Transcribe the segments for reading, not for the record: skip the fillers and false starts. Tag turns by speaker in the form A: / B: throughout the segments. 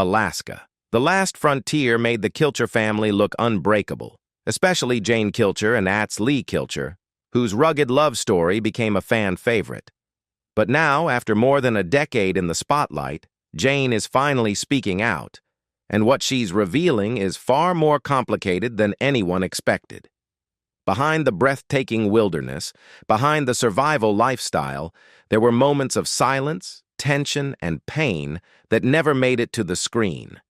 A: Alaska. The last frontier made the Kilcher family look unbreakable, especially Jane Kilcher and Lee Kilcher, whose rugged love story became a fan favorite. But now, after more than a decade in the spotlight, Jane is finally speaking out, and what she's revealing is far more complicated than anyone expected. Behind the breathtaking wilderness, behind the survival lifestyle, there were moments of silence, tension, and pain that never made it to the screen.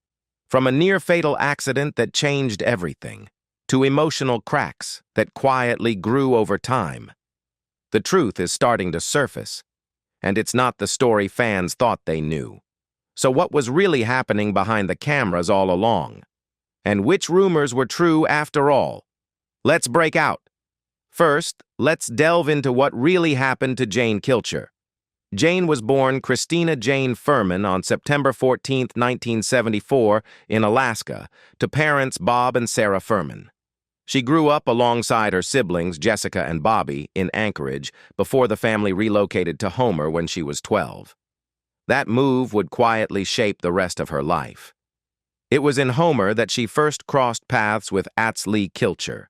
A: From a near-fatal accident that changed everything, to emotional cracks that quietly grew over time. The truth is starting to surface, and it's not the story fans thought they knew. So what was really happening behind the cameras all along? And which rumors were true after all? Let's break out. First, let's delve into what really happened to Jane Kilcher. Jane was born Christina Jane Furman on September 14, 1974, in Alaska, to parents Bob and Sarah Furman. She grew up alongside her siblings, Jessica and Bobby, in Anchorage before the family relocated to Homer when she was 12. That move would quietly shape the rest of her life. It was in Homer that she first crossed paths with Lee Kilcher.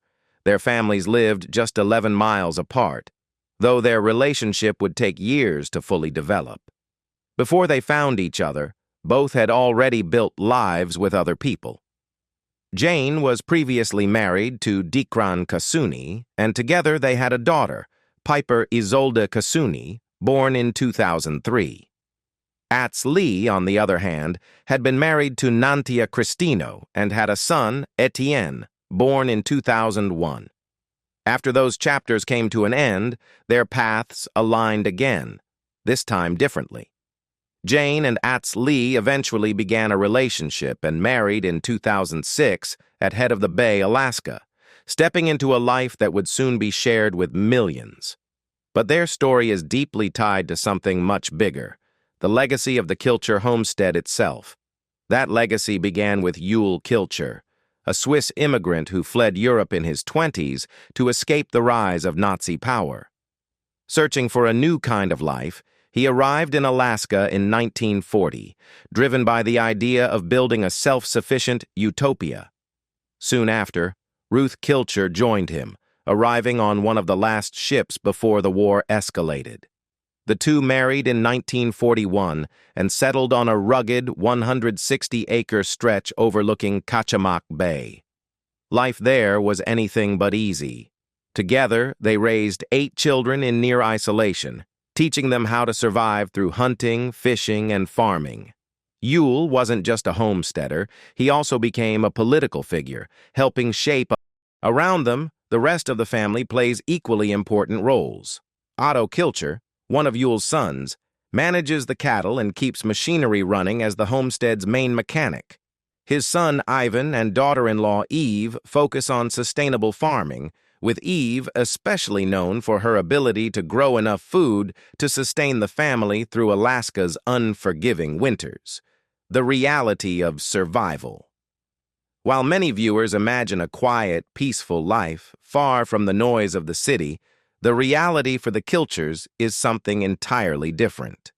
A: Their families lived just 11 miles apart, though their relationship would take years to fully develop. Before they found each other, both had already built lives with other people. Jane was previously married to Dikran Kasuni, and together they had a daughter, Piper Isolde Kasuni, born in 2003. Lee, on the other hand, had been married to Nantia Cristino and had a son, Etienne, born in 2001. After those chapters came to an end, their paths aligned again, this time differently. Jane and Lee eventually began a relationship and married in 2006 at Head of the Bay, Alaska, stepping into a life that would soon be shared with millions. But their story is deeply tied to something much bigger, the legacy of the Kilcher homestead itself. That legacy began with Yule Kilcher, a Swiss immigrant who fled Europe in his 20s to escape the rise of Nazi power. Searching for a new kind of life, he arrived in Alaska in 1940, driven by the idea of building a self-sufficient utopia. Soon after, Ruth Kilcher joined him, arriving on one of the last ships before the war escalated. The two married in 1941 and settled on a rugged 160-acre stretch overlooking Kachamak Bay. Life there was anything but easy. Together, they raised 8 children in near isolation, teaching them how to survive through hunting, fishing, and farming. Yule wasn't just a homesteader, he also became a political figure, helping shape. Around them, the rest of the family plays equally important roles. Otto Kilcher, one of Yule's sons, manages the cattle and keeps machinery running as the homestead's main mechanic. His son Ivan and daughter-in-law Eve focus on sustainable farming, with Eve especially known for her ability to grow enough food to sustain the family through Alaska's unforgiving winters. The reality of survival. While many viewers imagine a quiet, peaceful life, far from the noise of the city, the reality for the Kilchers is something entirely different.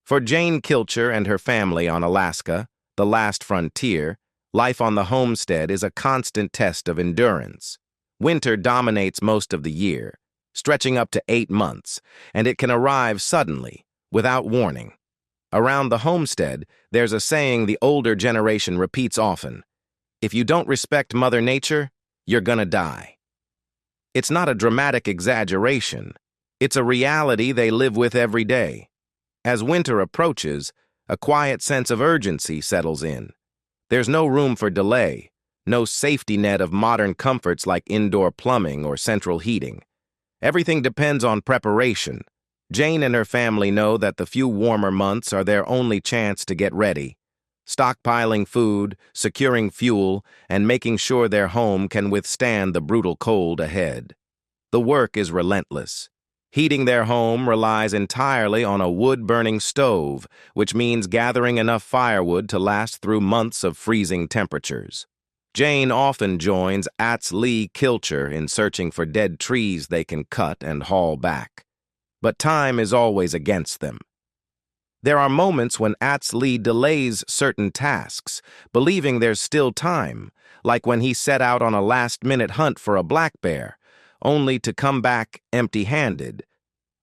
A: For Jane Kilcher and her family on Alaska, the last frontier, life on the homestead is a constant test of endurance. Winter dominates most of the year, stretching up to 8 months, and it can arrive suddenly, without warning. Around the homestead, there's a saying the older generation repeats often: if you don't respect Mother Nature, you're gonna die. It's not a dramatic exaggeration. It's a reality they live with every day. As winter approaches, a quiet sense of urgency settles in. There's no room for delay, no safety net of modern comforts like indoor plumbing or central heating. Everything depends on preparation. Jane and her family know that the few warmer months are their only chance to get ready. Stockpiling food, securing fuel, and making sure their home can withstand the brutal cold ahead. The work is relentless. Heating their home relies entirely on a wood-burning stove, which means gathering enough firewood to last through months of freezing temperatures. Jane often joins Lee Kilcher in searching for dead trees they can cut and haul back. But time is always against them. There are moments when Lee delays certain tasks, believing there's still time, like when he set out on a last-minute hunt for a black bear, only to come back empty-handed.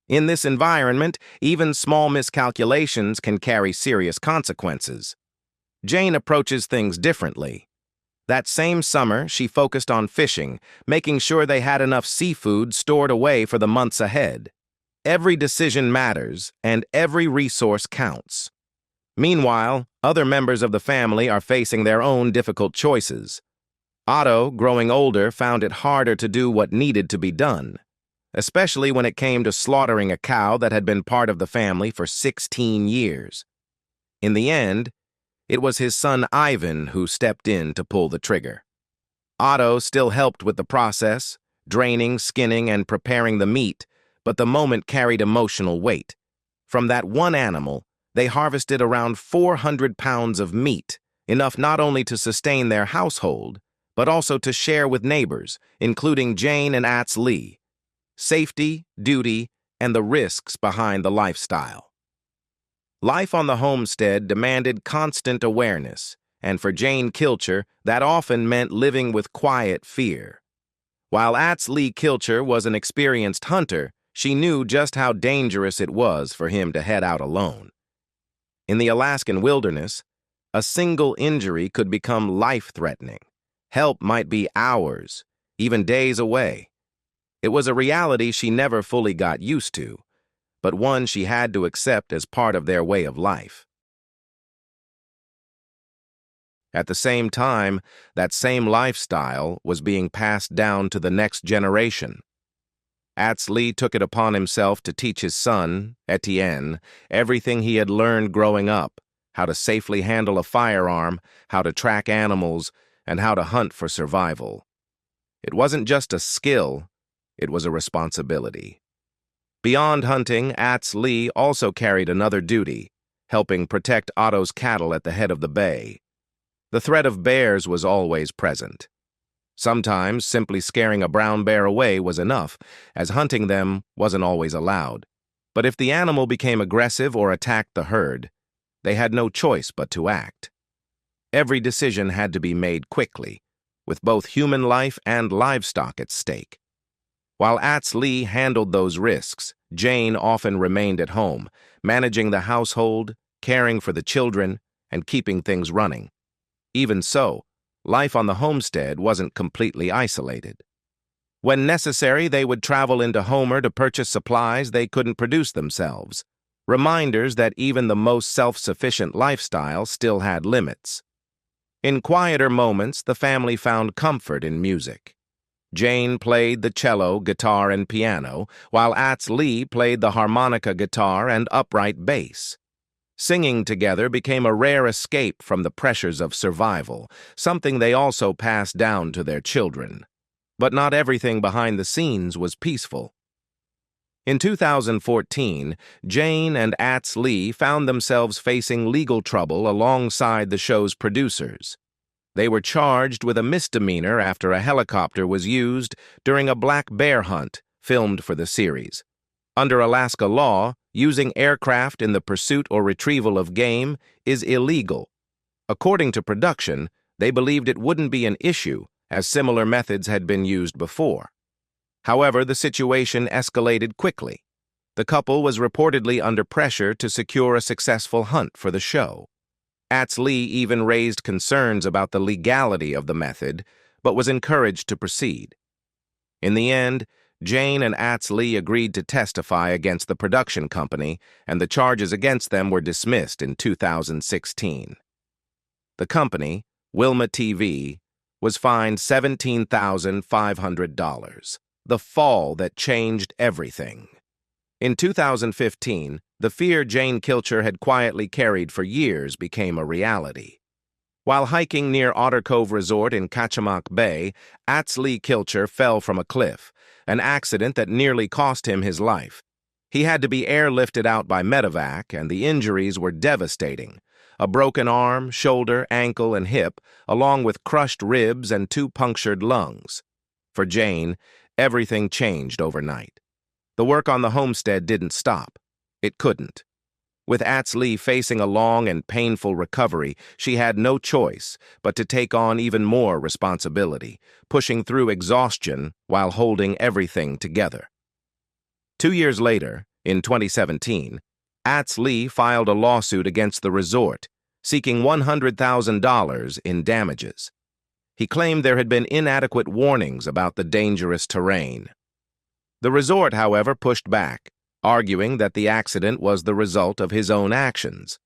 A: In this environment, even small miscalculations can carry serious consequences. Jane approaches things differently. That same summer, she focused on fishing, making sure they had enough seafood stored away for the months ahead. Every decision matters, and every resource counts. Meanwhile, other members of the family are facing their own difficult choices. Otto, growing older, found it harder to do what needed to be done, especially when it came to slaughtering a cow that had been part of the family for 16 years. In the end, it was his son Ivan who stepped in to pull the trigger. Otto still helped with the process, draining, skinning, and preparing the meat, but the moment carried emotional weight. From that one animal, they harvested around 400 pounds of meat, enough not only to sustain their household, but also to share with neighbors, including Jane and Lee. Safety, duty, and the risks behind the lifestyle. Life on the homestead demanded constant awareness, and for Jane Kilcher, that often meant living with quiet fear. While Lee Kilcher was an experienced hunter, she knew just how dangerous it was for him to head out alone. In the Alaskan wilderness, a single injury could become life-threatening. Help might be hours, even days away. It was a reality she never fully got used to, but one she had to accept as part of their way of life. At the same time, that same lifestyle was being passed down to the next generation. Lee took it upon himself to teach his son, Etienne, everything he had learned growing up, how to safely handle a firearm, how to track animals, and how to hunt for survival. It wasn't just a skill, it was a responsibility. Beyond hunting, Lee also carried another duty, helping protect Otto's cattle at the head of the bay. The threat of bears was always present. Sometimes simply scaring a brown bear away was enough, as hunting them wasn't always allowed. But if the animal became aggressive or attacked the herd, they had no choice but to act. Every decision had to be made quickly, with both human life and livestock at stake. While Lee handled those risks, Jane often remained at home, managing the household, caring for the children, and keeping things running. Even so, life on the homestead wasn't completely isolated. When necessary, they would travel into Homer to purchase supplies they couldn't produce themselves, reminders that even the most self-sufficient lifestyle still had limits. In quieter moments, the family found comfort in music. Jane played the cello, guitar, and piano, while Lee played the harmonica guitar and upright bass. Singing together became a rare escape from the pressures of survival, something they also passed down to their children. But not everything behind the scenes was peaceful. In 2014, Jane and Lee found themselves facing legal trouble alongside the show's producers. They were charged with a misdemeanor after a helicopter was used during a black bear hunt filmed for the series. Under Alaska law, using aircraft in the pursuit or retrieval of game is illegal. According to production, they believed it wouldn't be an issue, as similar methods had been used before. However, the situation escalated quickly. The couple was reportedly under pressure to secure a successful hunt for the show. Lee even raised concerns about the legality of the method, but was encouraged to proceed. In the end, Jane and Lee agreed to testify against the production company, and the charges against them were dismissed in 2016. The company, Wilma TV, was fined $17,500, the fall that changed everything. In 2015, the fear Jane Kilcher had quietly carried for years became a reality. While hiking near Otter Cove Resort in Kachemak Bay, Lee Kilcher fell from a cliff, an accident that nearly cost him his life. He had to be airlifted out by medevac, and the injuries were devastating. A broken arm, shoulder, ankle, and hip, along with crushed ribs and 2 punctured lungs. For Jane, everything changed overnight. The work on the homestead didn't stop. It couldn't. With Atsley facing a long and painful recovery, she had no choice but to take on even more responsibility, pushing through exhaustion while holding everything together. 2 years later, in 2017, Atsley filed a lawsuit against the resort, seeking $100,000 in damages. He claimed there had been inadequate warnings about the dangerous terrain. The resort, however, pushed back, arguing that the accident was the result of his own actions.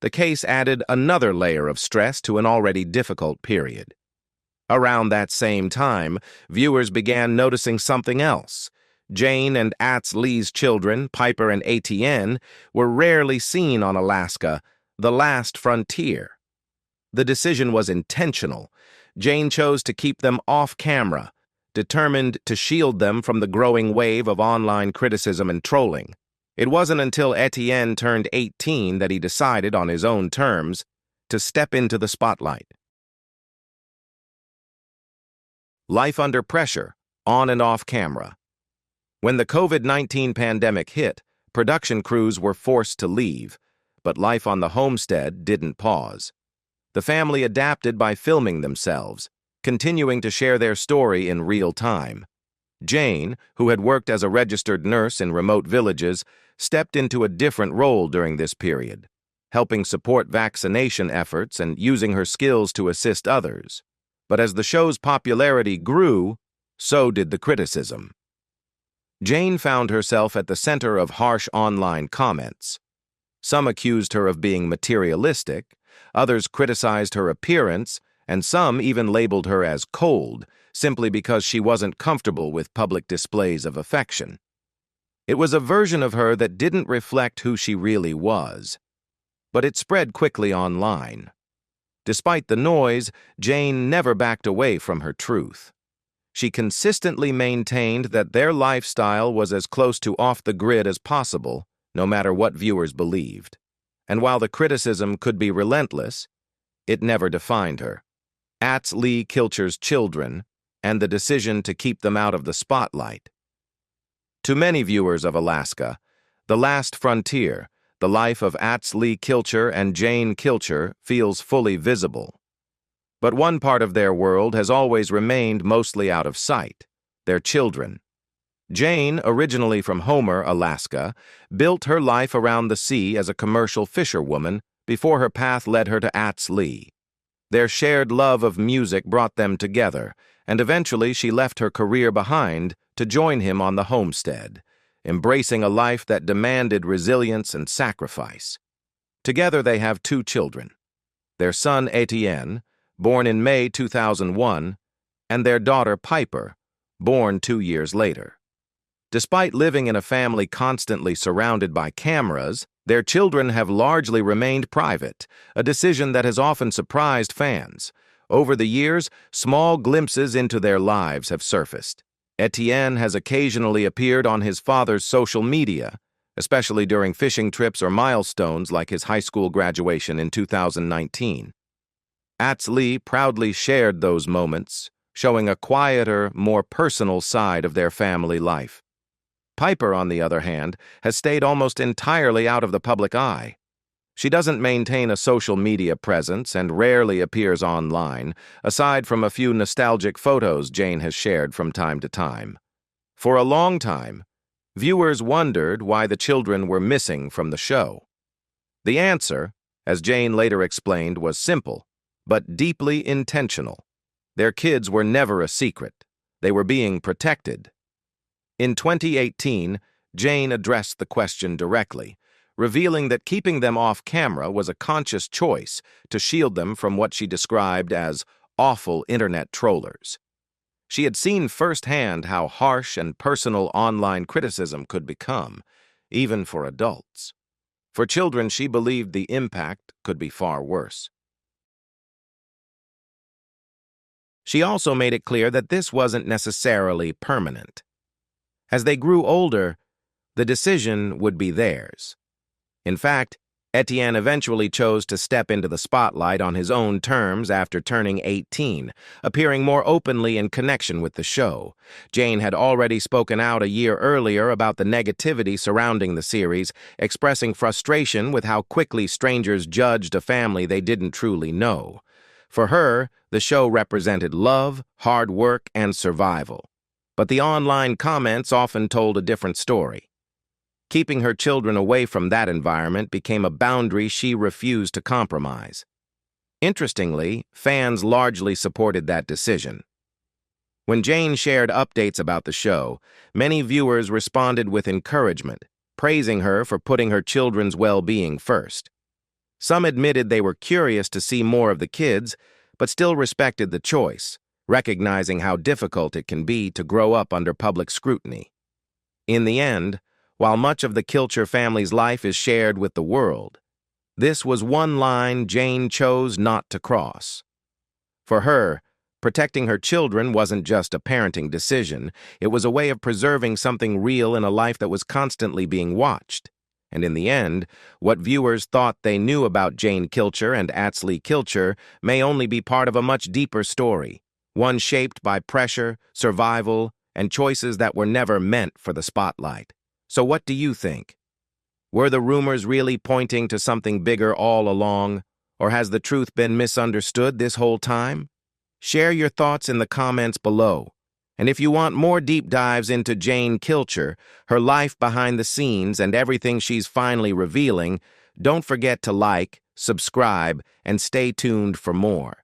A: The case added another layer of stress to an already difficult period. Around that same time, viewers began noticing something else. Jane and Atsley's children, Piper and Etienne, were rarely seen on Alaska, the last frontier. The decision was intentional. Jane chose to keep them off camera, determined to shield them from the growing wave of online criticism and trolling. It wasn't until Etienne turned 18 that he decided, on his own terms, to step into the spotlight. Life under pressure, on and off camera. When the COVID-19 pandemic hit, production crews were forced to leave, but life on the homestead didn't pause. The family adapted by filming themselves, continuing to share their story in real time. Jane, who had worked as a registered nurse in remote villages, stepped into a different role during this period, helping support vaccination efforts and using her skills to assist others. But as the show's popularity grew, so did the criticism. Jane found herself at the center of harsh online comments. Some accused her of being materialistic, others criticized her appearance, and some even labeled her as cold, simply because she wasn't comfortable with public displays of affection. It was a version of her that didn't reflect who she really was. But it spread quickly online. Despite the noise, Jane never backed away from her truth. She consistently maintained that their lifestyle was as close to off the grid as possible, no matter what viewers believed. And while the criticism could be relentless, it never defined her. Atsley Kilcher's children, and the decision to keep them out of the spotlight. To many viewers of Alaska, the last frontier, the life of Atsley Kilcher and Jane Kilcher, feels fully visible. But one part of their world has always remained mostly out of sight: their children. Jane, originally from Homer, Alaska, built her life around the sea as a commercial fisherwoman before her path led her to Atsley. Their shared love of music brought them together, and eventually she left her career behind to join him on the homestead, embracing a life that demanded resilience and sacrifice. Together they have 2 children: their son Etienne, born in May 2001, and their daughter Piper, born 2 years later. Despite living in a family constantly surrounded by cameras, their children have largely remained private, a decision that has often surprised fans. Over the years, small glimpses into their lives have surfaced. Etienne has occasionally appeared on his father's social media, especially during fishing trips or milestones like his high school graduation in 2019. Atsley proudly shared those moments, showing a quieter, more personal side of their family life. Piper, on the other hand, has stayed almost entirely out of the public eye. She doesn't maintain a social media presence and rarely appears online, aside from a few nostalgic photos Jane has shared from time to time. For a long time, viewers wondered why the children were missing from the show. The answer, as Jane later explained, was simple, but deeply intentional. Their kids were never a secret. They were being protected. In 2018, Jane addressed the question directly, revealing that keeping them off camera was a conscious choice to shield them from what she described as awful internet trollers. She had seen firsthand how harsh and personal online criticism could become, even for adults. For children, she believed the impact could be far worse. She also made it clear that this wasn't necessarily permanent. As they grew older, the decision would be theirs. In fact, Etienne eventually chose to step into the spotlight on his own terms after turning 18, appearing more openly in connection with the show. Jane had already spoken out a year earlier about the negativity surrounding the series, expressing frustration with how quickly strangers judged a family they didn't truly know. For her, the show represented love, hard work, and survival. But the online comments often told a different story. Keeping her children away from that environment became a boundary she refused to compromise. Interestingly, fans largely supported that decision. When Jane shared updates about the show, many viewers responded with encouragement, praising her for putting her children's well-being first. Some admitted they were curious to see more of the kids, but still respected the choice, recognizing how difficult it can be to grow up under public scrutiny. In the end, while much of the Kilcher family's life is shared with the world, this was one line Jane chose not to cross. For her, protecting her children wasn't just a parenting decision, it was a way of preserving something real in a life that was constantly being watched. And in the end, what viewers thought they knew about Jane Kilcher and Atsley Kilcher may only be part of a much deeper story, one shaped by pressure, survival, and choices that were never meant for the spotlight. So what do you think? Were the rumors really pointing to something bigger all along, or has the truth been misunderstood this whole time? Share your thoughts in the comments below. And if you want more deep dives into Jane Kilcher, her life behind the scenes, and everything she's finally revealing, don't forget to like, subscribe, and stay tuned for more.